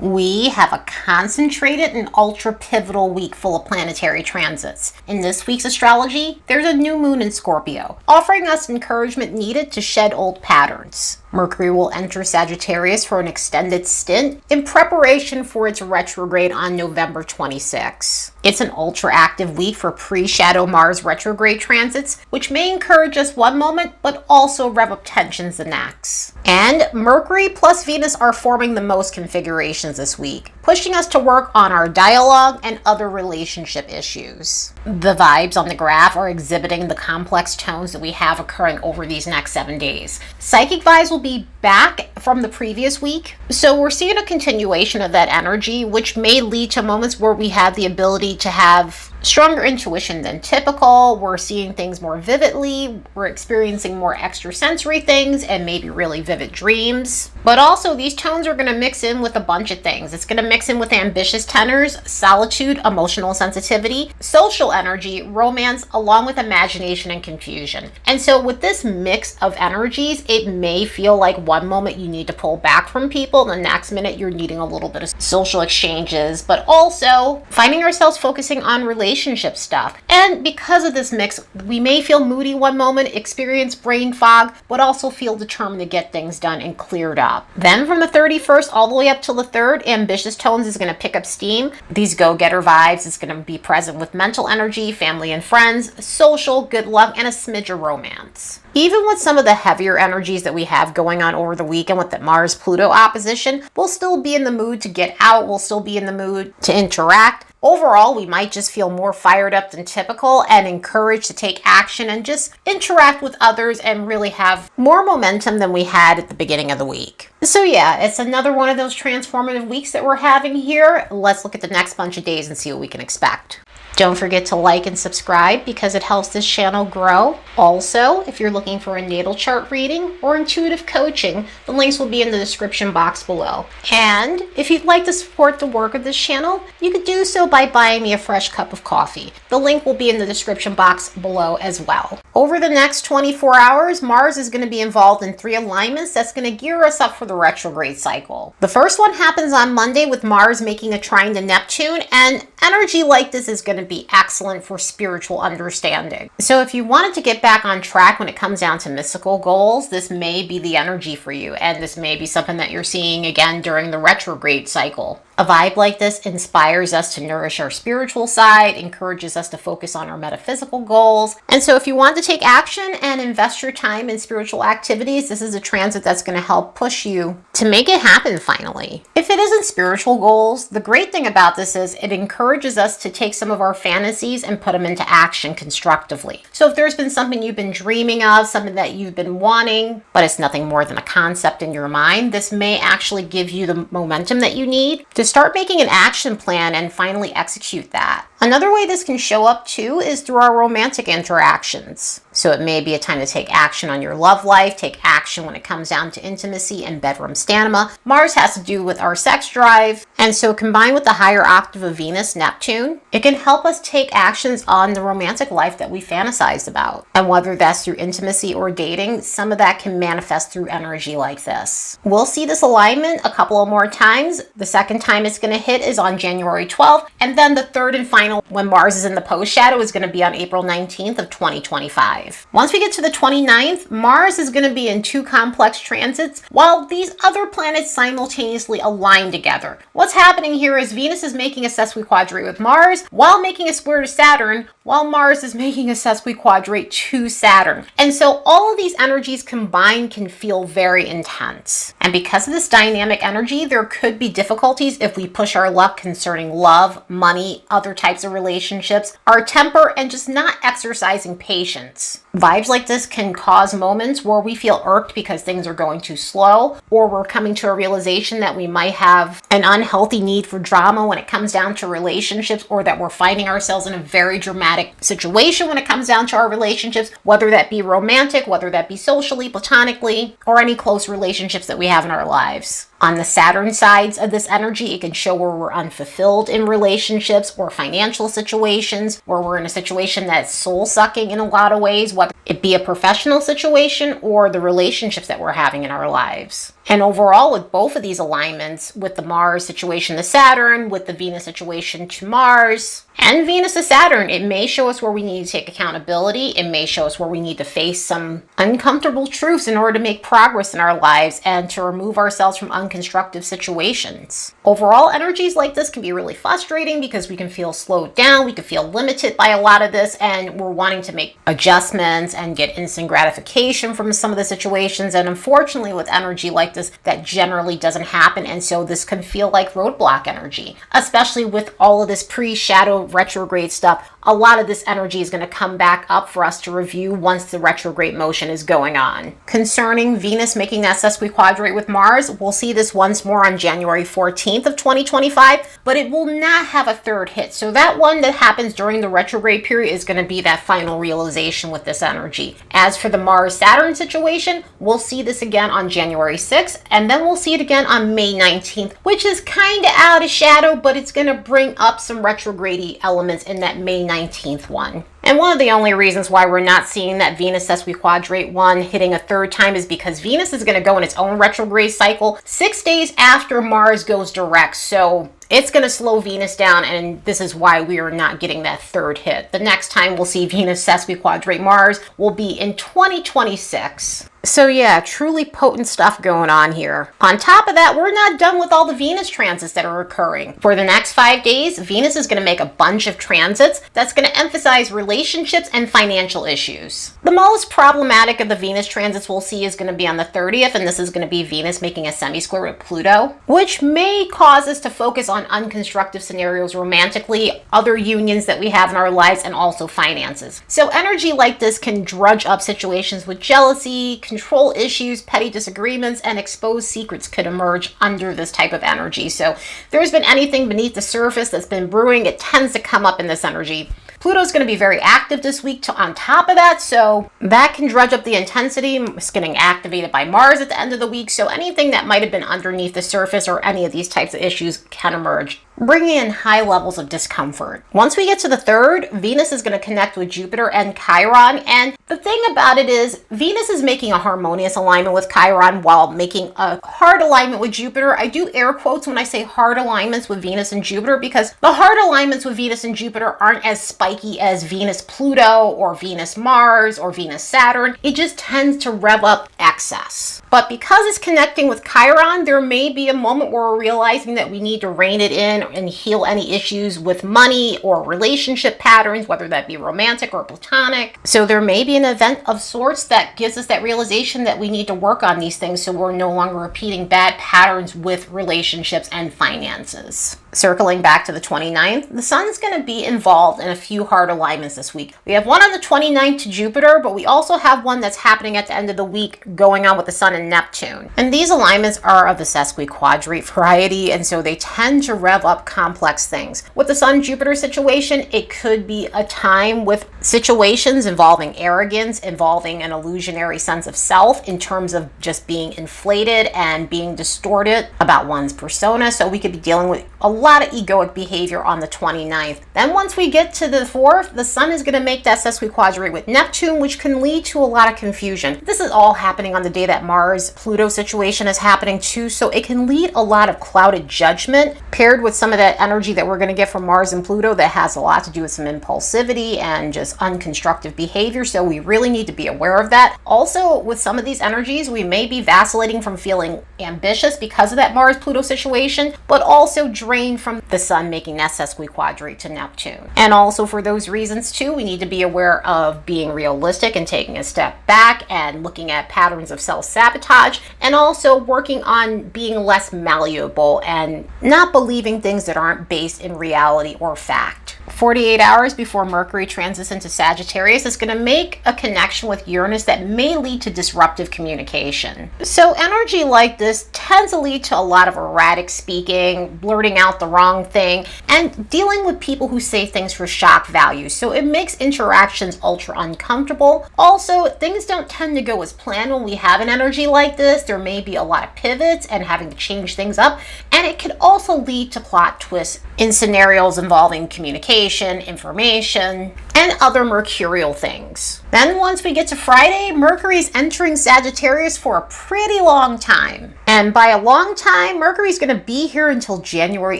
We have a concentrated and ultra-pivotal week full of planetary transits. In this week's astrology, there's a new moon in Scorpio, offering us encouragement needed to shed old patterns. Mercury will enter Sagittarius for an extended stint in preparation for its retrograde on November 26. It's an ultra-active week for pre-Shadow Mars retrograde transits, which may encourage us one moment, but also rev up tensions the next. And Mercury plus Venus are forming the most configurations this week, pushing us to work on our dialogue and other relationship issues. The vibes on the graph are exhibiting the complex tones that we have occurring over these next 7 days. Psychic vibes will be back from the previous week, so we're seeing a continuation of that energy, which may lead to moments where we have the ability to have stronger intuition than typical. We're seeing things more vividly. We're experiencing more extrasensory things and maybe really vivid dreams. But also these tones are going to mix in with a bunch of things. It's going to mix in with ambitious tenors, solitude, emotional sensitivity, social energy, romance, along with imagination and confusion. And so with this mix of energies, it may feel like one moment you need to pull back from people, the next minute you're needing a little bit of social exchanges, but also finding ourselves focusing on relationship stuff. And because of this mix, we may feel moody one moment, experience brain fog, but also feel determined to get things done and cleared up. Then from the 31st all the way up till the 3rd, ambitious tones is going to pick up steam. These go-getter vibes is going to be present with mental energy, family and friends, social, good luck, and a smidge of romance. Even with some of the heavier energies that we have going on over the weekend with the Mars-Pluto opposition, we'll still be in the mood to get out, we'll still be in the mood to interact. Overall, we might just feel more fired up than typical and encouraged to take action and just interact with others and really have more momentum than we had at the beginning of the week. So yeah, it's another one of those transformative weeks that we're having here. Let's look at the next bunch of days and see what we can expect. Don't forget to like and subscribe because it helps this channel grow. Also, if you're looking for a natal chart reading or intuitive coaching, the links will be in the description box below. And if you'd like to support the work of this channel, you could do so by buying me a fresh cup of coffee. The link will be in the description box below as well. Over the next 24 hours, Mars is going to be involved in 3 alignments that's going to gear us up for the retrograde cycle. The first one happens on Monday with Mars making a trine to Neptune, and energy like this is going to be excellent for spiritual understanding. So if you wanted to get back on track when it comes down to mystical goals, this may be the energy for you, and this may be something that you're seeing again during the retrograde cycle. A vibe like this inspires us to nourish our spiritual side, encourages us to focus on our metaphysical goals. And so if you want to take action and invest your time in spiritual activities, this is a transit that's going to help push you to make it happen finally. If it isn't spiritual goals, the great thing about this is it encourages us to take some of our fantasies and put them into action constructively. So if there's been something you've been dreaming of, something that you've been wanting, but it's nothing more than a concept in your mind, this may actually give you the momentum that you need to start making an action plan and finally execute that. Another way this can show up too is through our romantic interactions. So it may be a time to take action on your love life, take action when it comes down to intimacy and bedroom stamina. Mars has to do with our sex drive, and so combined with the higher octave of Venus, Neptune, it can help us take actions on the romantic life that we fantasized about. And whether that's through intimacy or dating, some of that can manifest through energy like this. We'll see this alignment a couple of more times. The second time it's going to hit is on January 12th, and then the third and final when Mars is in the post-shadow is going to be on April 19th of 2025. Once we get to the 29th, Mars is going to be in 2 complex transits while these other planets simultaneously align together. What's happening here is Venus is making a sesquiquadrate with Mars while making a square to Saturn, while Mars is making a sesquiquadrate to Saturn. And so all of these energies combined can feel very intense. And because of this dynamic energy, there could be difficulties if we push our luck concerning love, money, other types of relationships, our temper, and just not exercising patience. Vibes like this can cause moments where we feel irked because things are going too slow, or we're coming to a realization that we might have an unhealthy need for drama when it comes down to relationships, or that we're finding ourselves in a very dramatic situation when it comes down to our relationships, whether that be romantic, whether that be socially, platonically, or any close relationships that we have in our lives. On the Saturn sides of this energy, it can show where we're unfulfilled in relationships or financial situations, where we're in a situation that's soul-sucking in a lot of ways, whether it be a professional situation or the relationships that we're having in our lives. And overall, with both of these alignments, with the Mars situation to Saturn, with the Venus situation to Mars, and Venus to Saturn, it may show us where we need to take accountability. It may show us where we need to face some uncomfortable truths in order to make progress in our lives and to remove ourselves from unconstructive situations. Overall, energies like this can be really frustrating because we can feel slowed down, we can feel limited by a lot of this, and we're wanting to make adjustments and get instant gratification from some of the situations. And unfortunately, with energy like this, that generally doesn't happen. And so this can feel like roadblock energy, especially with all of this pre-shadow retrograde stuff. A lot of this energy is going to come back up for us to review once the retrograde motion is going on. Concerning Venus making that sesquiquadrate with Mars, we'll see this once more on January 14th of 2025, but it will not have a third hit. So that one that happens during the retrograde period is going to be that final realization with this energy. As for the Mars-Saturn situation, we'll see this again on January 6th, and then we'll see it again on May 19th, which is kind of out of shadow, but it's going to bring up some retrograde elements in that May 19th one. And one of the only reasons why we're not seeing that Venus sesquiquadrate one hitting a third time is because Venus is going to go in its own retrograde cycle 6 days after Mars goes direct. So it's going to slow Venus down, and this is why we are not getting that third hit. The next time we'll see Venus sesquiquadrate Mars will be in 2026. So yeah, truly potent stuff going on here. On top of that, we're not done with all the Venus transits that are occurring. For the next 5 days, Venus is going to make a bunch of transits that's going to emphasize relationships and financial issues. The most problematic of the Venus transits we'll see is going to be on the 30th, and this is going to be Venus making a semi-square with Pluto, which may cause us to focus on unconstructive scenarios romantically, other unions that we have in our lives, and also finances. So energy like this can drudge up situations with jealousy, control issues, petty disagreements, and exposed secrets could emerge under this type of energy. So if there's been anything beneath the surface that's been brewing, it tends to come up in this energy. Pluto's going to be very active this week on top of that, so that can drudge up the intensity. It's getting activated by Mars at the end of the week, so anything that might have been underneath the surface or any of these types of issues can emerge, bringing in high levels of discomfort. Once we get to the 3rd, Venus is going to connect with Jupiter and Chiron, and the thing about it is Venus is making a harmonious alignment with Chiron while making a hard alignment with Jupiter. I do air quotes when I say hard alignments with Venus and Jupiter because the hard alignments with Venus and Jupiter aren't as spiky as Venus-Pluto or Venus-Mars or Venus-Saturn. It just tends to rev up excess. But because it's connecting with Chiron, there may be a moment where we're realizing that we need to rein it in and heal any issues with money or relationship patterns, whether that be romantic or platonic. So there may be an event of sorts that gives us that realization that we need to work on these things so we're no longer repeating bad patterns with relationships and finances. Circling back to the 29th, the sun's going to be involved in a few hard alignments this week. We have one on the 29th to Jupiter, but we also have one that's happening at the end of the week going on with the sun and Neptune. And these alignments are of the sesquiquadrate variety, and so they tend to rev up complex things. With the sun-Jupiter situation, it could be a time with situations involving arrogance, involving an illusionary sense of self in terms of just being inflated and being distorted about one's persona. So we could be dealing with a lot of egoic behavior on the 29th. Then once we get to the 4th, the sun is going to make that sesquiquadrate with Neptune, which can lead to a lot of confusion. This is all happening on the day that Mars-Pluto situation is happening too, so it can lead a lot of clouded judgment paired with some of that energy that we're going to get from Mars and Pluto that has a lot to do with some impulsivity and just unconstructive behavior, so we really need to be aware of that. Also, with some of these energies, we may be vacillating from feeling ambitious because of that Mars-Pluto situation, but also drained from the sun making that sesquiquadrate to Neptune. And also for those reasons too, we need to be aware of being realistic and taking a step back and looking at patterns of self-sabotage, and also working on being less malleable and not believing things that aren't based in reality or fact. 48 hours before Mercury transits into Sagittarius is going to make a connection with Uranus that may lead to disruptive communication. So energy like this tends to lead to a lot of erratic speaking, blurting out the wrong thing, and dealing with people who say things for shock value. So it makes interactions ultra uncomfortable. Also, things don't tend to go as planned when we have an energy like this. There may be a lot of pivots and having to change things up, and it could also lead to plot twists in scenarios involving communication, information, and other mercurial things. Then once we get to Friday, Mercury is entering Sagittarius for a pretty long time. And by a long time, Mercury's going to be here until January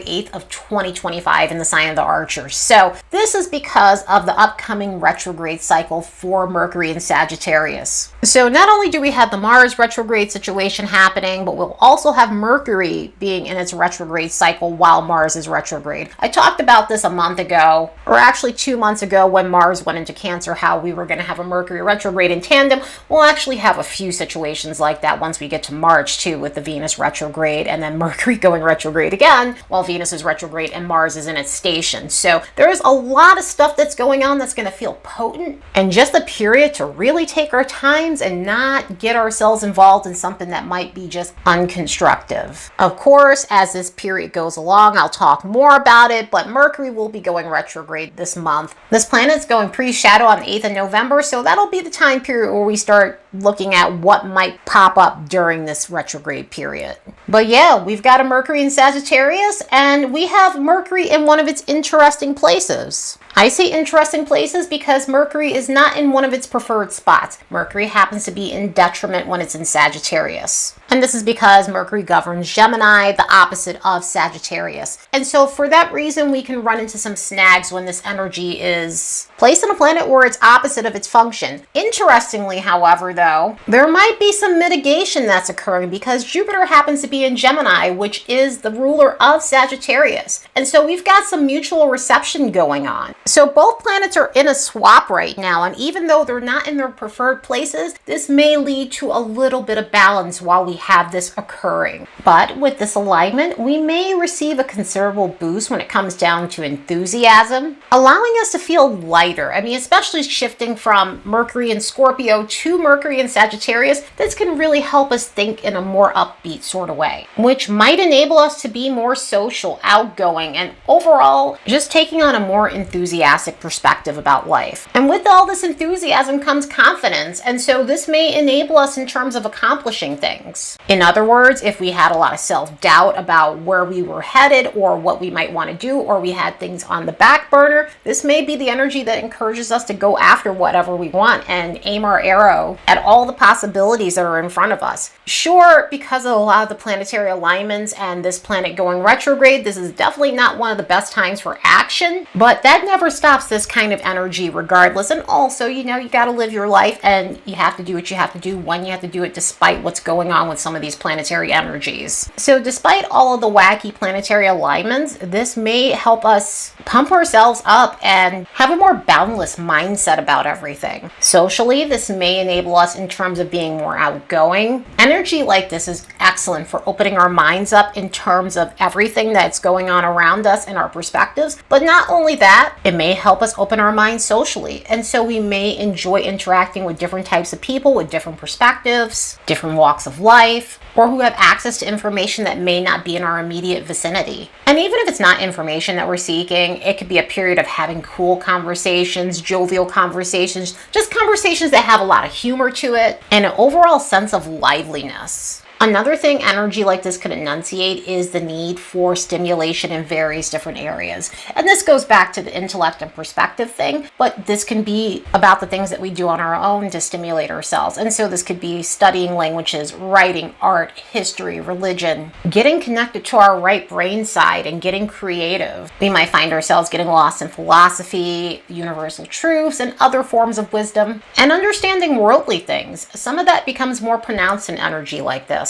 8th of 2025 in the sign of the Archer. So this is because of the upcoming retrograde cycle for Mercury in Sagittarius. So not only do we have the Mars retrograde situation happening, but we'll also have Mercury being in its retrograde cycle while Mars is retrograde. I talked about this a month ago, or actually 2 months ago when Mars went into Cancer, how we were going to have a Mercury retrograde in tandem. We'll actually have a few situations like that once we get to March too, with the Venus retrograde and then Mercury going retrograde again while Venus is retrograde and Mars is in its station. So there's a lot of stuff that's going on that's going to feel potent, and just a period to really take our times and not get ourselves involved in something that might be just unconstructive. Of course, as this period goes along, I'll talk more about it, but Mercury will be going retrograde this month. This planet's going pre-shadow on the 8th of November, so that'll be the time period where we start looking at what might pop up during this retrograde period. But yeah, we've got a Mercury in Sagittarius, and we have Mercury in one of its interesting places. I say interesting places because Mercury is not in one of its preferred spots. Mercury happens to be in detriment when it's in Sagittarius. And this is because Mercury governs Gemini, the opposite of Sagittarius. And so for that reason, we can run into some snags when this energy is placed on a planet where it's opposite of its function. Interestingly, however, though, there might be some mitigation that's occurring because Jupiter happens to be in Gemini, which is the ruler of Sagittarius. And so we've got some mutual reception going on. So both planets are in a swap right now, and even though they're not in their preferred places, this may lead to a little bit of balance while we have this occurring. But with this alignment, we may receive a considerable boost when it comes down to enthusiasm, allowing us to feel lighter. I mean, especially shifting from Mercury in Scorpio to Mercury in Sagittarius, this can really help us think in a more upbeat sort of way, which might enable us to be more social, outgoing, and overall just taking on a more enthusiastic perspective about life. And with all this enthusiasm comes confidence, and so this may enable us in terms of accomplishing things. In other words, if we had a lot of self-doubt about where we were headed or what we might want to do, or we had things on the back burner, this may be the energy that encourages us to go after whatever we want and aim our arrow at all the possibilities that are in front of us. Sure, because of a lot of the planetary alignments and this planet going retrograde, this is definitely not one of the best times for action, but that never stops this kind of energy regardless. And also, you got to live your life, and you have to do what you have to do when you have to do it, despite what's going on with some of these planetary energies. So despite all of the wacky planetary alignments, this may help us pump ourselves up and have a more boundless mindset about everything. Socially, this may enable us in terms of being more outgoing. Energy like this is excellent for opening our minds up in terms of everything that's going on around us and our perspectives. But not only that, it may help us open our minds socially. And so we may enjoy interacting with different types of people with different perspectives, different walks of life, or who have access to information that may not be in our immediate vicinity. And even if it's not information that we're seeking, it could be a period of having cool conversations, jovial conversations, just conversations that have a lot of humor to it, and an overall sense of liveliness. Another thing energy like this could enunciate is the need for stimulation in various different areas. And this goes back to the intellect and perspective thing, but this can be about the things that we do on our own to stimulate ourselves. And so this could be studying languages, writing, art, history, religion, getting connected to our right brain side and getting creative. We might find ourselves getting lost in philosophy, universal truths, and other forms of wisdom, and understanding worldly things. Some of that becomes more pronounced in energy like this.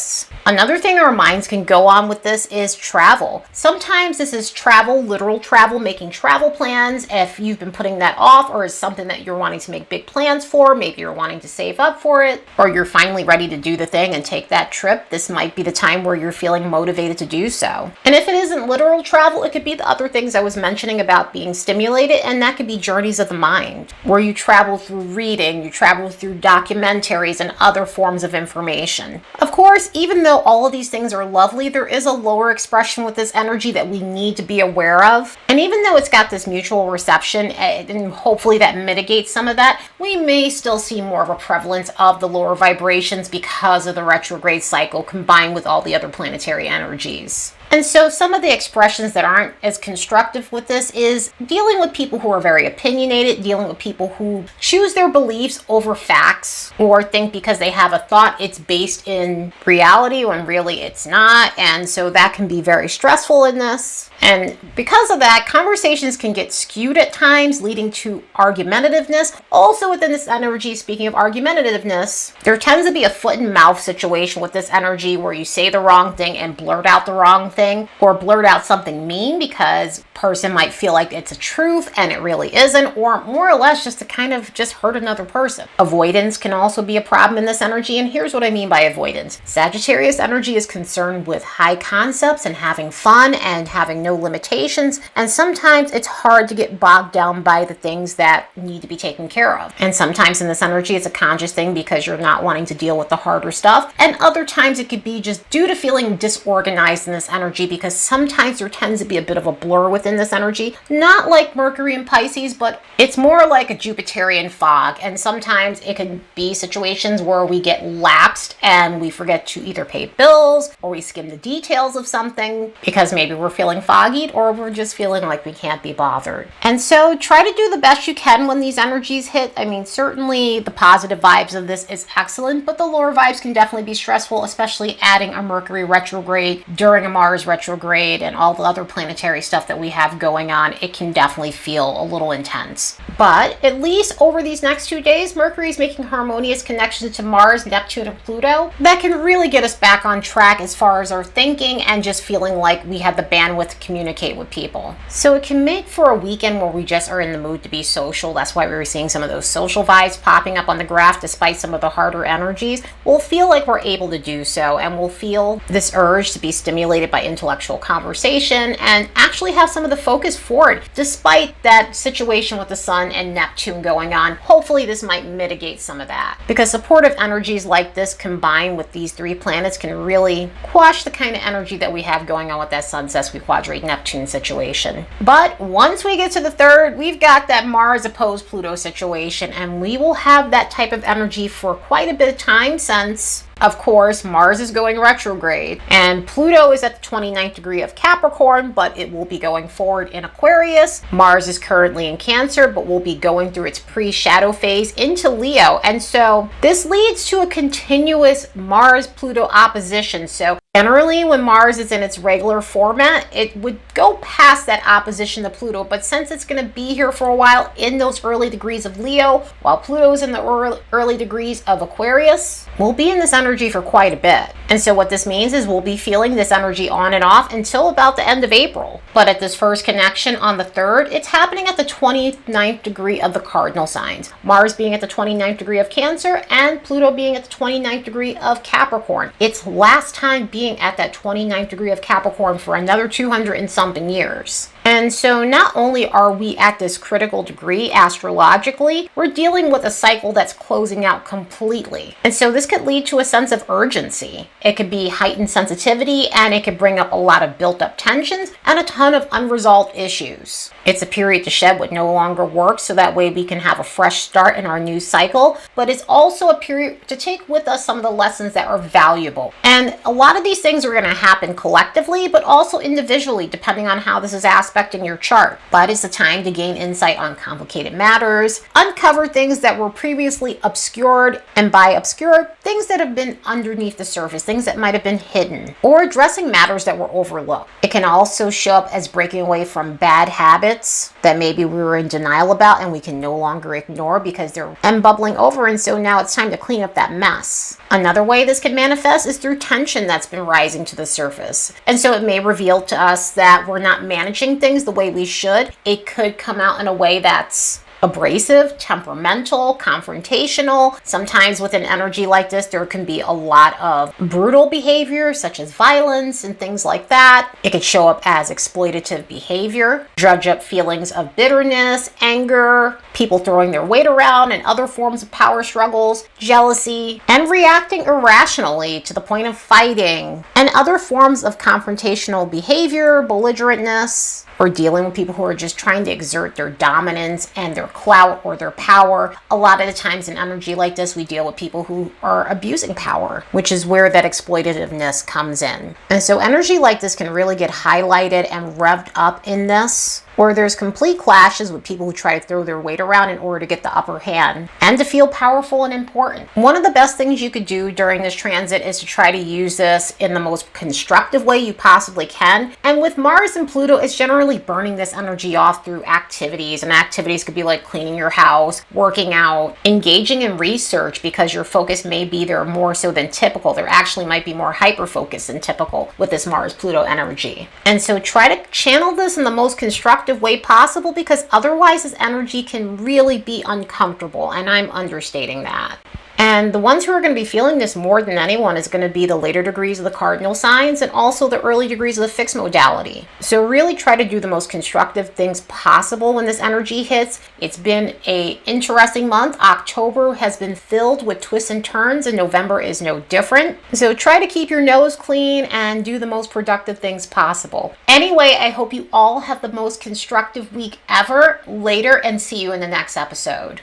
Another thing our minds can go on with this is travel. Sometimes this is travel, literal travel, making travel plans. If you've been putting that off, or is something that you're wanting to make big plans for, maybe you're wanting to save up for it, or you're finally ready to do the thing and take that trip, this might be the time where you're feeling motivated to do so. And if it isn't literal travel, it could be the other things I was mentioning about being stimulated, and that could be journeys of the mind, where you travel through reading, you travel through documentaries and other forms of information. Of course, even though all of these things are lovely, there is a lower expression with this energy that we need to be aware of. And even though it's got this mutual reception, and hopefully that mitigates some of that, we may still see more of a prevalence of the lower vibrations because of the retrograde cycle combined with all the other planetary energies. And so some of the expressions that aren't as constructive with this is dealing with people who are very opinionated, dealing with people who choose their beliefs over facts, or think because they have a thought it's based in reality when really it's not. And so that can be very stressful in this. And because of that, conversations can get skewed at times, leading to argumentativeness. Also within this energy, speaking of argumentativeness, there tends to be a foot and mouth situation with this energy where you say the wrong thing and blurt out the wrong thing, or blurt out something mean because person might feel like it's a truth and it really isn't, or more or less just to kind of just hurt another person. Avoidance can also be a problem in this energy, and here's what I mean by avoidance. Sagittarius energy is concerned with high concepts and having fun and having no limitations, and sometimes it's hard to get bogged down by the things that need to be taken care of. And sometimes in this energy it's a conscious thing because you're not wanting to deal with the harder stuff, and other times it could be just due to feeling disorganized in this energy, because sometimes there tends to be a bit of a blur within this energy. Not like Mercury and Pisces, but it's more like a Jupiterian fog, and sometimes it can be situations where we get lapsed and we forget to either pay bills, or we skim the details of something because maybe we're feeling foggy, or we're just feeling like we can't be bothered. And so try to do the best you can when these energies hit. I mean, certainly the positive vibes of this is excellent, but the lower vibes can definitely be stressful, especially adding a Mercury retrograde during a Mars retrograde and all the other planetary stuff that we have going on. It can definitely feel a little intense. But at least over these next 2 days, Mercury is making harmonious connections to Mars, Neptune, and Pluto that can really get us back on track as far as our thinking and just feeling like we have the bandwidth to communicate with people. So it can make for a weekend where we just are in the mood to be social. That's why we were seeing some of those social vibes popping up on the graph despite some of the harder energies. We'll feel like we're able to do so, and we'll feel this urge to be stimulated by intellectual conversation and actually have some of the focus forward despite that situation with the Sun and Neptune going on. Hopefully this might mitigate some of that, because supportive energies like this combined with these 3 planets can really quash the kind of energy that we have going on with that Sun sesquiquadrate Neptune situation. But once we get to the 3rd, we've got that Mars opposed Pluto situation, and we will have that type of energy for quite a bit of time, since of course Mars is going retrograde and Pluto is at the 29th degree of Capricorn, but it will be going forward in Aquarius. Mars is currently in Cancer, but will be going through its pre-shadow phase into Leo, and so this leads to a continuous Mars-Pluto opposition. So generally, when Mars is in its regular format, it would go past that opposition to Pluto, but since it's going to be here for a while in those early degrees of Leo, while Pluto is in the early degrees of Aquarius, we'll be in this energy for quite a bit. And so what this means is we'll be feeling this energy on and off until about the end of April. But at this first connection on the 3rd, it's happening at the 29th degree of the cardinal signs. Mars being at the 29th degree of Cancer and Pluto being at the 29th degree of Capricorn. It's last time being at that 29th degree of Capricorn for another 200 and something years. And so not only are we at this critical degree astrologically, we're dealing with a cycle that's closing out completely. And so this could lead to a sense of urgency. It could be heightened sensitivity, and it could bring up a lot of built up tensions and a ton of unresolved issues. It's a period to shed what no longer works, so that way we can have a fresh start in our new cycle. But it's also a period to take with us some of the lessons that are valuable. And a lot of these things are going to happen collectively, but also individually, depending on how this is aspecting your chart. But it's a time to gain insight on complicated matters, uncover things that were previously obscured, and by obscured, things that have been underneath the surface, things that might have been hidden, or addressing matters that were overlooked. It can also show up as breaking away from bad habits that maybe we were in denial about and we can no longer ignore because they're bubbling over, and so now it's time to clean up that mess. Another way this can manifest is through tension that's been rising to the surface. And so it may reveal to us that we're not managing things the way we should. It could come out in a way that's abrasive, temperamental, confrontational. Sometimes with an energy like this, there can be a lot of brutal behavior, such as violence and things like that. It could show up as exploitative behavior, dredge up feelings of bitterness, anger, people throwing their weight around, and other forms of power struggles, jealousy, and reacting irrationally to the point of fighting, and other forms of confrontational behavior, belligerentness. or dealing with people who are just trying to exert their dominance and their clout or their power. A lot of the times in energy like this, we deal with people who are abusing power, which is where that exploitativeness comes in. And so energy like this can really get highlighted and revved up in this, or there's complete clashes with people who try to throw their weight around in order to get the upper hand and to feel powerful and important. One of the best things you could do during this transit is to try to use this in the most constructive way you possibly can. And with Mars and Pluto, it's generally burning this energy off through activities. And activities could be like cleaning your house, working out, engaging in research, because your focus may be there more so than typical. There actually might be more hyper-focus than typical with this Mars-Pluto energy. And so try to channel this in the most constructive way possible, because otherwise this energy can really be uncomfortable, and I'm understating that. And the ones who are going to be feeling this more than anyone is going to be the later degrees of the cardinal signs and also the early degrees of the fixed modality. So really try to do the most constructive things possible when this energy hits. It's been an interesting month. October has been filled with twists and turns, and November is no different. So try to keep your nose clean and do the most productive things possible. Anyway, I hope you all have the most constructive week ever. Later, and see you in the next episode.